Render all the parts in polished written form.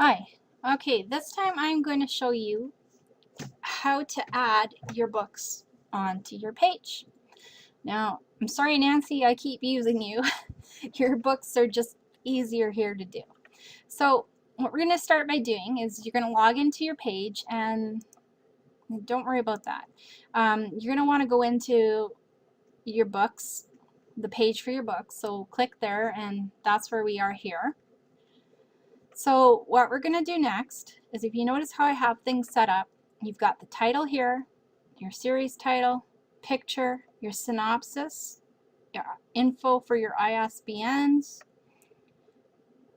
Hi. Okay, this time I'm going to show you how to add your books onto your page. Now, I'm sorry, Nancy, I keep using you. Your books are just easier here to do. So what we're going to start by doing is you're going to log into your page, and don't worry about that. You're going to want to go into your books, the page for your books. So click there, and that's where we are here. So what we're going to do next is, if you notice how I have things set up, you've got the title here, your series title, picture, your synopsis, your info for your ISBNs,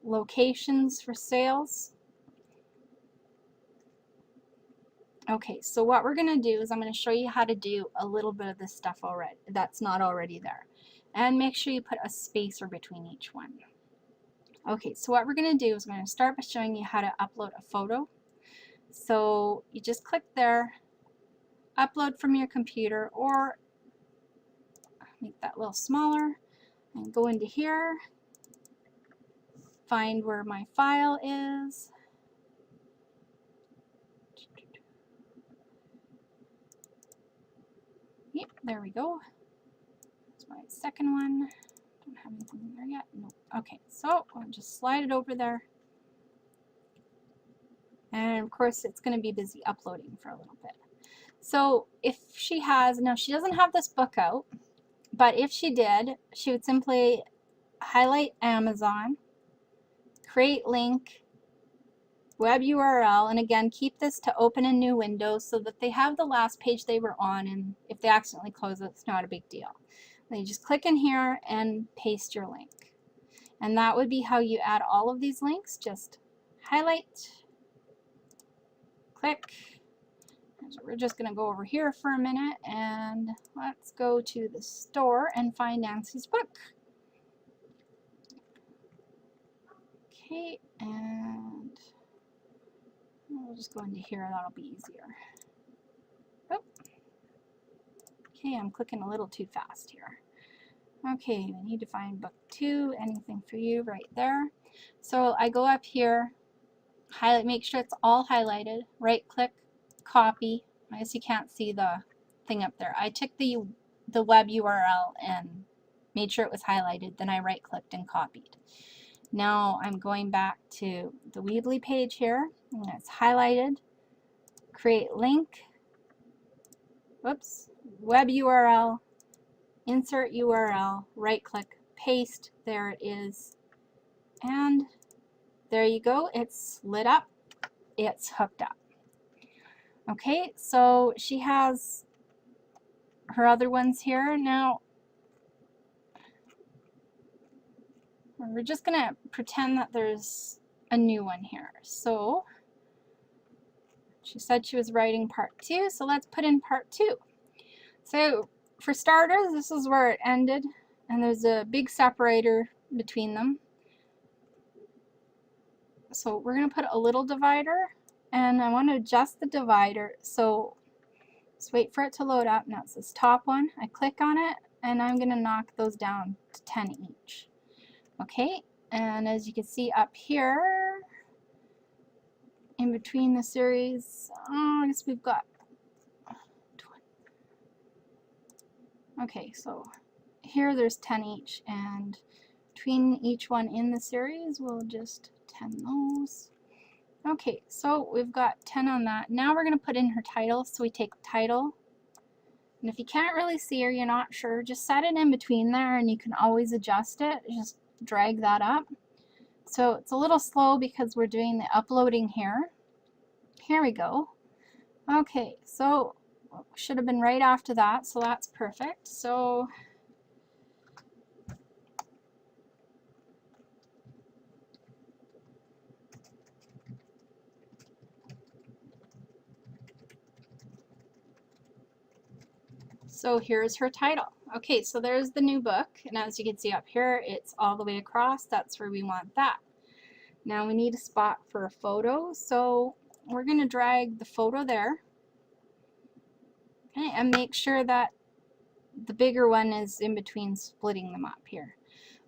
locations for sales. Okay, so what we're going to do is I'm going to show you how to do a little bit of this stuff already that's not already there. And make sure you put a spacer between each one. Okay, so what we're going to do is we're going to start by showing you how to upload a photo. So you just click there, upload from your computer, or make that a little smaller, and go into here, find where my file is. Yep, there we go. That's my second one. Don't have anything in there yet. Nope. Okay, so I'll just slide it over there. And of course it's going to be busy uploading for a little bit. So if she has, now she doesn't have this book out, but if she did, she would simply highlight Amazon, create link, web URL, and again keep this to open in new windows so that they have the last page they were on, and if they accidentally close it, it's not a big deal. Then you just click in here and paste your link. And that would be how you add all of these links. Just highlight, click. So we're just going to go over here for a minute, and let's go to the store and find Nancy's book. Okay, and we'll just go into here, that'll be easier. Oh. Okay, I'm clicking a little too fast here. Okay, we need to find book 2, anything for you right there. So I go up here, highlight, make sure it's all highlighted, right click, copy. I guess you can't see the thing up there. I took the web URL and made sure it was highlighted, then I right clicked and copied. Now I'm going back to the Weebly page here, and it's highlighted, create link, whoops, web URL, insert URL, right click, paste, there it is, and there you go, it's lit up, it's hooked up. Okay, so she has her other ones here. Now we're just going to pretend that there's a new one here. So she said she was writing part 2, so let's put in part 2. So for starters, this is where it ended, and there's a big separator between them. So we're going to put a little divider, and I want to adjust the divider. So just wait for it to load up. Now it's this top one. I click on it, and I'm going to knock those down to 10 each. Okay, and as you can see up here, in between the series, I guess we've got, okay, so here there's 10 each, and between each one in the series, we'll just 10 those. Okay, so we've got 10 on that. Now we're going to put in her title, so we take title, and if you can't really see or you're not sure, just set it in between there, and you can always adjust it. Just drag that up. So it's a little slow because we're doing the uploading here. Here we go. Okay, so should have been right after that, so that's perfect. So here's her title. Okay, so there's the new book, and as you can see up here, it's all the way across. That's where we want that. Now we need a spot for a photo, so we're going to drag the photo there. Okay, and make sure that the bigger one is in between, splitting them up here.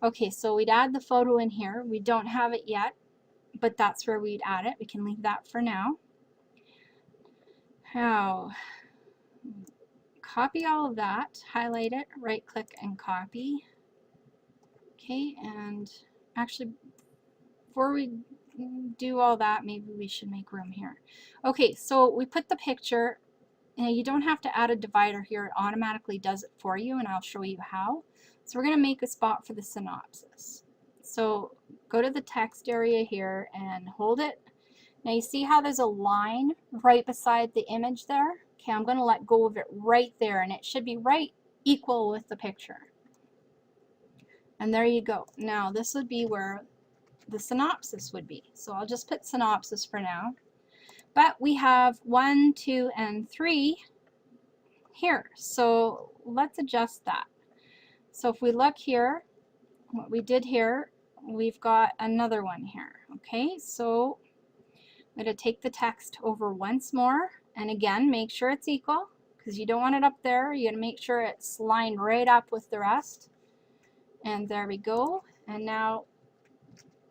Okay, so we'd add the photo in here. We don't have it yet. but that's where we'd add it. We can leave that for now. Now, copy all of that, highlight it, right click and copy. Okay, and actually before we do all that, maybe we should make room here. Okay, so we put the picture. Now you don't have to add a divider here, it automatically does it for you, and I'll show you how. So we're going to make a spot for the synopsis. So go to the text area here and hold it. Now you see how there's a line right beside the image there? Okay, I'm going to let go of it right there, and it should be right equal with the picture. And there you go. Now this would be where the synopsis would be. So I'll just put synopsis for now. But we have 1, 2, and 3 here. So let's adjust that. So if we look here, what we did here, we've got another one here. Okay, so I'm going to take the text over once more, and again, make sure it's equal, because you don't want it up there. You're going to make sure it's lined right up with the rest. And there we go. And now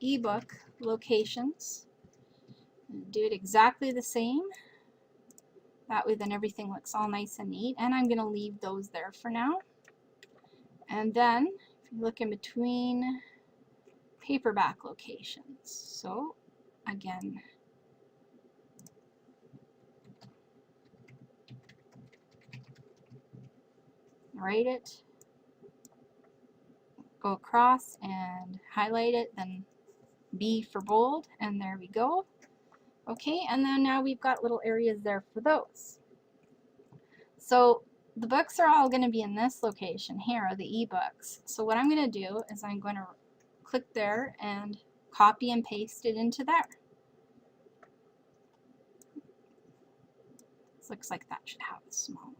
ebook locations. Do it exactly the same. That way then everything looks all nice and neat. And I'm going to leave those there for now. And then if you look in between, paperback locations. So again, write it, go across and highlight it, then B for bold, and there we go. Okay, and then now we've got little areas there for those. So the books are all going to be in this location here, the ebooks. So what I'm going to do is I'm going to click there and copy and paste it into there. This looks like that should have a small one.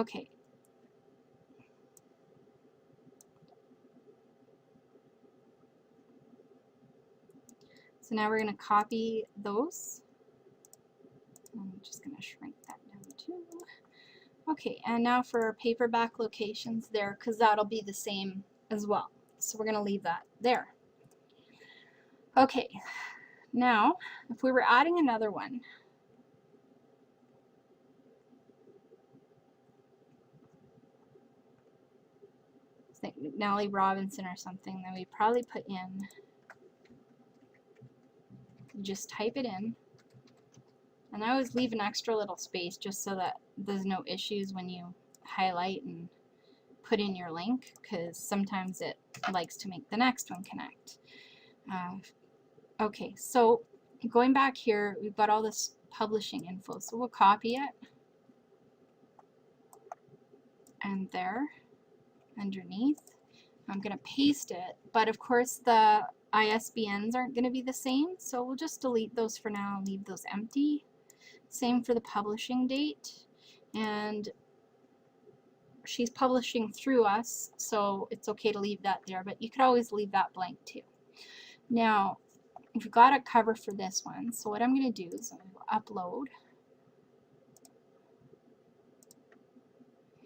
Okay. So now we're going to copy those. I'm just going to shrink that down too. Okay, and now for our paperback locations there, because that'll be the same as well. So we're going to leave that there. Okay, now if we were adding another one, like Nellie Robinson or something, then we probably put in, just type it in. And I always leave an extra little space just so that there's no issues when you highlight and put in your link, because sometimes it likes to make the next one connect. Okay, so going back here, we've got all this publishing info, so we'll copy it, and there, underneath, I'm going to paste it, but of course the ISBNs aren't going to be the same, so we'll just delete those for now and leave those empty. Same for the publishing date, and she's publishing through us, so it's okay to leave that there, but you could always leave that blank too. Now, we've got a cover for this one, so what I'm going to do is I'm going to upload,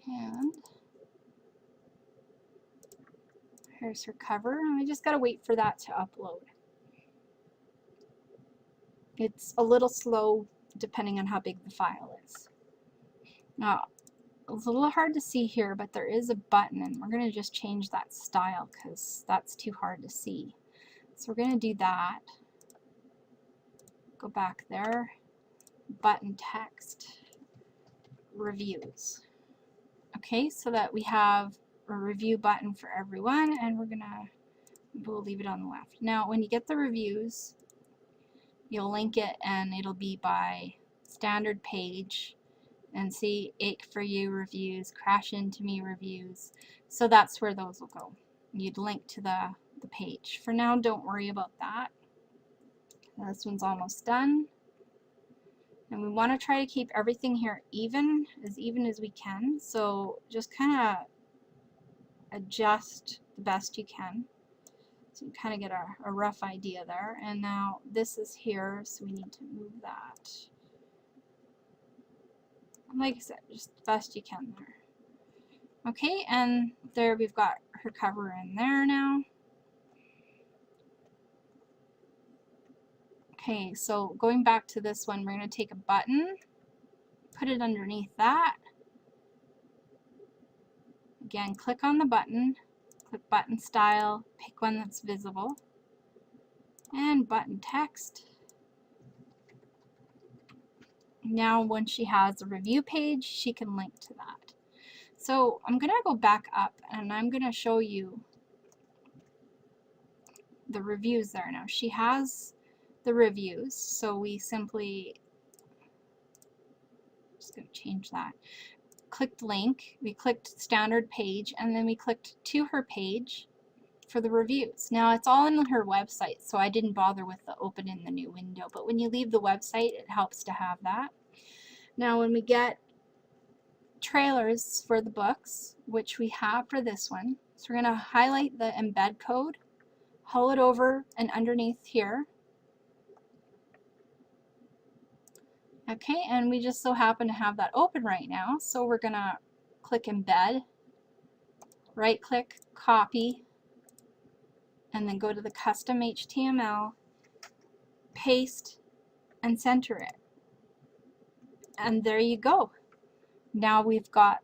and here's her cover, and I just got to wait for that to upload. It's a little slow depending on how big the file is. Now, it's a little hard to see here, but there is a button, and we're going to just change that style because that's too hard to see. So we're going to do that. Go back there, button text, reviews. Okay, so that we have a review button for everyone, and we'll leave it on the left. Now, when you get the reviews, you'll link it, and it'll be by standard page. And see, ache for you reviews, crash into me reviews. So that's where those will go. You'd link to the page. For now, don't worry about that. This one's almost done. And we want to try to keep everything here even as we can. So just kind of adjust the best you can. So you kind of get a rough idea there. And now this is here, so we need to move that. Like I said, just the best you can there. Okay, and there we've got her cover in there now. Okay, so going back to this one, we're going to take a button, put it underneath that. Again, click on the button, click button style, pick one that's visible, and button text. Now when she has a review page, she can link to that. So I'm going to go back up and I'm going to show you the reviews there now. She has the reviews, so we simply, just going to change that, clicked link, we clicked standard page, and then we clicked to her page for the reviews. Now it's all in her website, so I didn't bother with the open in the new window, but when you leave the website, it helps to have that. Now when we get trailers for the books, which we have for this one, so we're going to highlight the embed code, hold it over and underneath here. Okay, and we just so happen to have that open right now, so we're going to click embed, right click, copy, and then go to the custom HTML, paste, and center it. And there you go. Now we've got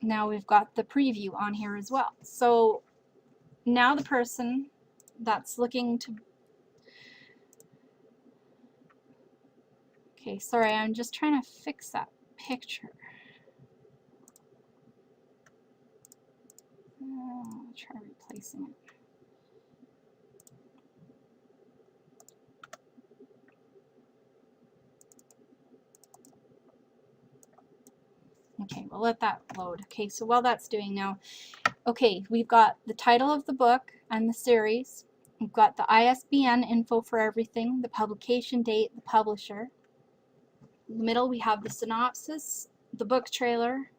the preview on here as well. So now the person that's looking to, okay, sorry, I'm just trying to fix that picture. I'll try replacing it. Okay, we'll let that load. Okay, so while that's doing now, okay, we've got the title of the book and the series. We've got the ISBN info for everything, the publication date, the publisher. In the middle we have the synopsis, the book trailer,